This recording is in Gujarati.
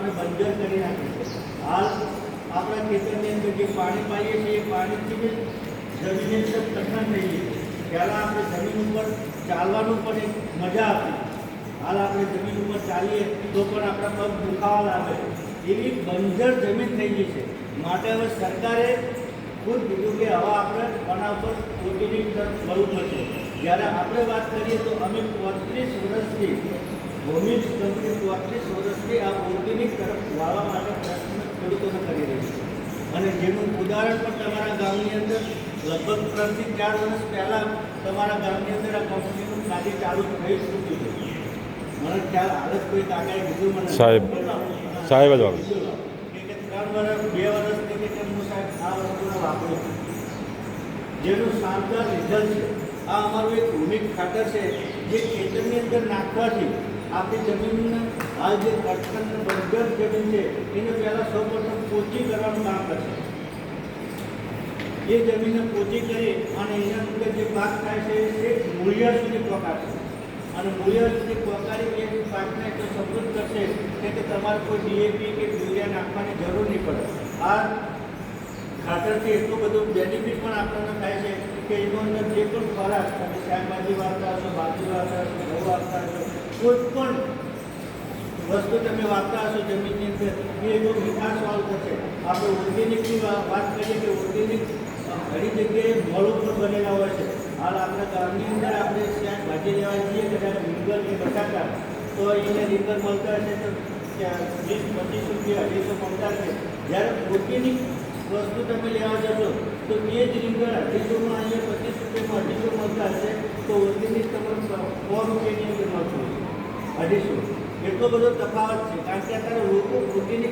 આપણે બંજર કરી નાખે છે. હાલ આપણા ખેતરની અંદર જે પાણી પાઈએ છીએ એ પાણીથી જમીન એકદમ કઠણ થઈ ગઈ છે. પહેલાં આપણે જમીન ઉપર ચાલવાનું પણ એક મજા આપી. હાલ આપણે જમીન ઉપર ચાલીએ તો પણ આપણા પગ દુખાવા લાગે એવી બંજર જમીન થઈ ગઈ છે. માટે હવે સરકારે ખુદ કીધું કે હવે આપણે આના ઉપર ઓર્ગેનિક તરફ વળવું પડશે. જ્યારે આપણે વાત કરીએ તો અમે 35 વર્ષથી ભૂમિજ કંપની 35 વર્ષથી આ ઓર્ગેનિક તરફ વાળવા માટે પ્રયત્ન ખેડૂતોને કરી રહી છે. અને જેનું ઉદાહરણ પણ તમારા ગામની અંદર લગભગ 3 થી 4 વર્ષ પહેલાં તમારા ગામની અંદર આ કંપનીનું કાર્ય ચાલુ થઈ ચૂક્યું છે. મને ખ્યાલ હાલ જ કોઈ કાકાએ કીધું મને સાહેબ જ આવે કે 3 વર્ષ 2 વર્ષથી કે હું સાહેબ આ વસ્તુને વાપરું છું, જેનું શાનદાર રિઝલ્ટ છે. આ અમારું એક ભૂમિક ખાતર છે જે ખેતરની અંદર નાખવાથી આપણી જમીનને હાલ જે કઠણ બંજર જમીન છે એને પહેલાં સૌપ્રથમ પોચી કરવાનું કામ કરશે. એ જમીનને પોચી કરી અને એના અંદર જે પાક થાય છે એ મૂળિયા સુધી પહોંચાડશે. અને મૂળિયા સુધી પહોંચાડી એ પાકને તો સમૃદ્ધ કરશે કે તમારે કોઈ ડીએપી કે યુરિયા નાખવાની જરૂર નહીં પડે. આ ખાતરથી એટલું બધું બેનિફિટ પણ આપણને થાય છે કે એનો અંદર જે પણ ખોરાક તમે શાકભાજી વાપતા હશો, બાજરી વાપતા હશો, ઘઉં વાપતા હશો, કોઈ પણ વસ્તુ તમે વાપતા હશો જમીનની અંદર એ જો મીઠાશવાળું થશે. આપણે ઓર્ગેનિકની વાત કરીએ કે ઓર્ગેનિક ઘણી જગ્યાએ મોલ ઉપર બનેલા હોય છે. હાલ આપણા ગામની અંદર આપણે શાકભાજી લેવા જઈએ કદાચ રીંગણ કે બટાકા તો એને રીંગણ મળતા હશે તો 20-25 રૂપિયા 250 મળતા છે. જ્યારે ઓર્ગેનિક વસ્તુ તમે લેવા જશો તો એ જ રીંગણ 250માં અહીંયા 25 રૂપિયામાં 250 મળતા હશે તો ઓર્ગેનિક તમને 100 રૂપિયાની અંદર મળતું હશે 250. એટલો બધો તફાવત છે. કારણ કે અત્યારે લોકો ઓર્ગેનિક